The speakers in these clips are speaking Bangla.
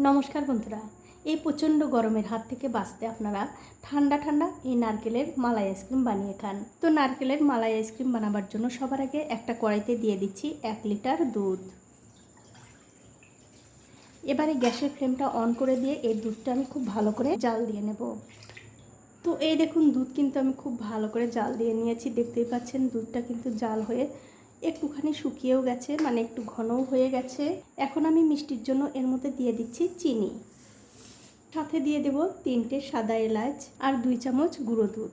নমস্কার বন্ধুরা, এই প্রচণ্ড গরমের হাত থেকে বাঁচতে আপনারা ঠান্ডা ঠান্ডা এই নারকেলের মালাই আইসক্রিম বানিয়ে খান। তো নারকেলের মালাই আইসক্রিম বানাবার জন্য সবার আগে একটা কড়াইতে দিয়ে দিচ্ছি 1 লিটার দুধ। এবারে গ্যাসের ফ্লেমটা অন করে দিয়ে এই দুধটা আমি খুব ভালো করে জাল দিয়ে নেব। তো এই দেখুন, দুধ কিন্তু আমি খুব ভালো করে জাল দিয়ে নিয়েছি। দেখতেই পাচ্ছেন দুধটা কিন্তু জাল হয়ে একটুখানি শুকিয়েও গেছে, মানে একটু ঘনও হয়ে গেছে। এখন আমি মিষ্টির জন্য এর মধ্যে দিয়ে দিচ্ছি চিনি, সাথে দিয়ে দেব 3টে সাদা এলাচ আর 2 চামচ গুঁড়ো দুধ।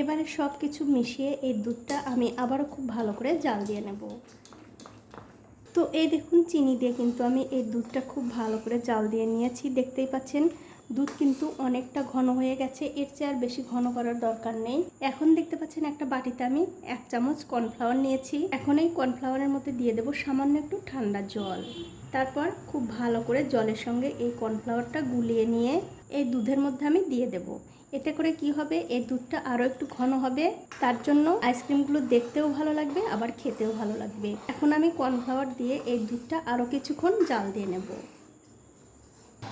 এবারে সব কিছু মিশিয়ে এই দুধটা আমি আবারও খুব ভালো করে জাল দিয়ে নেব। তো এই দেখুন, চিনি দিয়ে কিন্তু আমি এই দুধটা খুব ভালো করে জাল দিয়ে নিয়েছি। দেখতেই পাচ্ছেন দুধ কিন্তু অনেকটা ঘন হয়ে গেছে, এর চেয়ে আর বেশি ঘন করার দরকার নেই। এখন দেখতে পাচ্ছেন একটা বাটিতে আমি 1 চামচ কর্নফ্লাওয়ার নিয়েছি। এখন এই কর্নফ্লাওয়ারের মধ্যে দিয়ে দেব সামান্য একটু ঠান্ডা জল। তারপর খুব ভালো করে জলের সঙ্গে এই কর্নফ্লাওয়ারটা গুলিয়ে নিয়ে এই দুধের মধ্যে আমি দিয়ে দেব। এতে করে কি হবে, এই দুধটা আরও একটু ঘন হবে, তার জন্য আইসক্রিমগুলো দেখতেও ভালো লাগবে, আবার খেতেও ভালো লাগবে। এখন আমি কর্নফ্লাওয়ার দিয়ে এই দুধটা আরও কিছুক্ষণ জাল দিয়ে নেব।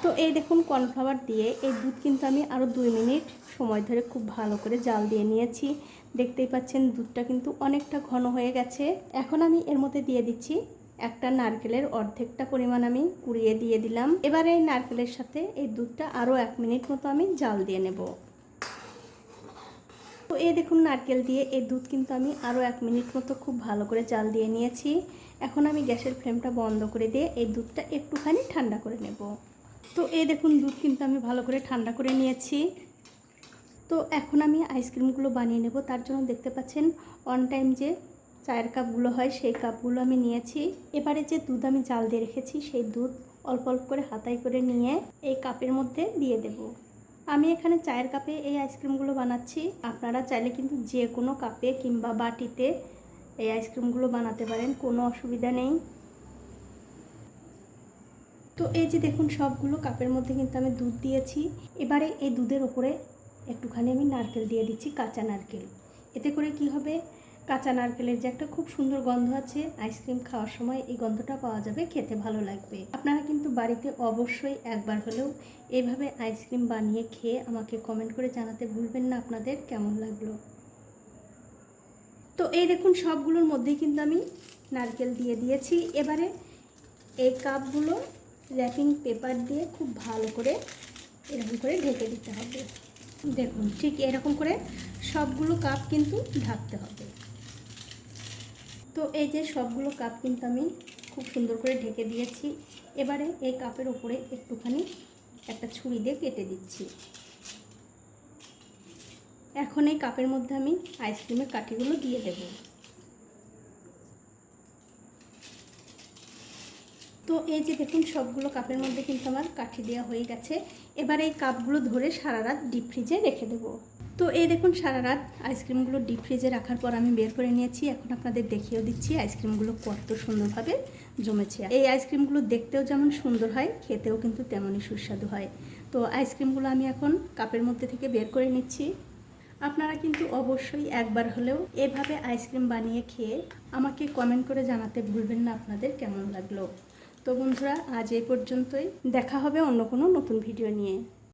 তো এই দেখুন, কর্নফ্লাওয়ার দিয়ে এই দুধ কিন্তু আমি আরও 2 মিনিট সময় ধরে খুব ভালো করে জাল দিয়ে নিয়েছি। দেখতেই পাচ্ছেন দুধটা কিন্তু অনেকটা ঘন হয়ে গেছে। এখন আমি এর মধ্যে দিয়ে দিচ্ছি একটা নারকেলের অর্ধেকটা পরিমাণ আমি কুড়িয়ে দিয়ে দিলাম। এবারে এই নারকেলের সাথে এই দুধটা আরও 1 মিনিট মতো আমি জাল দিয়ে নেব। তো এই দেখুন, নারকেল দিয়ে এই দুধ কিন্তু আমি আরও 1 মিনিট মতো খুব ভালো করে জাল দিয়ে নিয়েছি। এখন আমি গ্যাসের ফ্লেমটা বন্ধ করে দিয়ে এই দুধটা একটুখানি ঠান্ডা করে নেব। তো এই দেখুন, দুধ কিন্তু আমি ভালো করে ঠান্ডা করে নিয়েছি। তো এখন আমি আইসক্রিমগুলো বানিয়ে নেব। তার জন্য দেখতে পাচ্ছেন অন টাইম যে চায়ের কাপগুলো হয় সেই কাপগুলো আমি নিয়েছি। এবারে যে দুধ আমি জাল দিয়ে রেখেছি সেই দুধ অল্প অল্প করে হাতায় করে নিয়ে এই কাপের মধ্যে দিয়ে দেব। আমি এখানে চায়ের কাপে এই আইসক্রিমগুলো বানাচ্ছি। আপনারা চাইলে কিন্তু যে কোনো কাপে কিংবা বাটিতে এই আইসক্রিমগুলো বানাতে পারেন, কোনো অসুবিধা নেই। তো এই যে দেখুন, সবগুলো কাপের মধ্যে কিন্তু আমি দুধ দিয়েছি। এবারে এই দুধের ওপরে একটুখানি আমি নারকেল দিয়ে দিচ্ছি, কাঁচা নারকেল। এতে করে কি হবে, কাঁচা নারকেলের যে একটা খুব সুন্দর গন্ধ আছে, আইসক্রিম খাওয়ার সময় এই গন্ধটা পাওয়া যাবে, খেতে ভালো লাগবে। আপনারা কিন্তু বাড়িতে অবশ্যই একবার হলেও এইভাবে আইসক্রিম বানিয়ে খেয়ে আমাকে কমেন্ট করে জানাতে ভুলবেন না আপনাদের কেমন লাগলো। তো এই দেখুন, সবগুলোর মধ্যেই কিন্তু আমি নারকেল দিয়ে দিয়েছি। এবারে এই কাপগুলো র্যাপিং পেপার দিয়ে খুব ভালো করে এরকম করে ঢেকে দিতে হবে। দেখুন, ঠিক এরকম করে সবগুলো কাপ কিন্তু ঢাকতে হবে। তো এই যে সবগুলো কাপ কিন্তু আমি খুব সুন্দর করে ঢেকে দিয়েছি। এবারে এই কাপের উপরে একটুখানি একটা ছুরি দিয়ে কেটে দিচ্ছি। এখন এই কাপের মধ্যে আমি আইসক্রিমের কাঠিগুলো দিয়ে দেব। তো এই যে দেখুন, সবগুলো কাপের মধ্যে কিন্তু আমার কাঠি দেওয়া হয়ে গেছে। এবার এই কাপগুলো ধরে সারা রাত ডিপ ফ্রিজে রেখে দেবো। তো এই দেখুন, সারা রাত আইসক্রিমগুলো ডিপ ফ্রিজে রাখার পর আমি বের করে নিয়েছি। এখন আপনাদের দেখিয়েও দিচ্ছি আইসক্রিমগুলো কত সুন্দরভাবে জমেছে। এই আইসক্রিমগুলো দেখতেও যেমন সুন্দর হয়, খেতেও কিন্তু তেমনই সুস্বাদু হয়। তো আইসক্রিমগুলো আমি এখন কাপের মধ্যে থেকে বের করে নিচ্ছি। আপনারা কিন্তু অবশ্যই একবার হলেও এভাবে আইসক্রিম বানিয়ে খেয়ে আমাকে কমেন্ট করে জানাতে ভুলবেন না আপনাদের কেমন লাগলো। তো বন্ধুরা, আজ এই পর্যন্তই। দেখা হবে অন্য কোনো নতুন ভিডিও নিয়ে।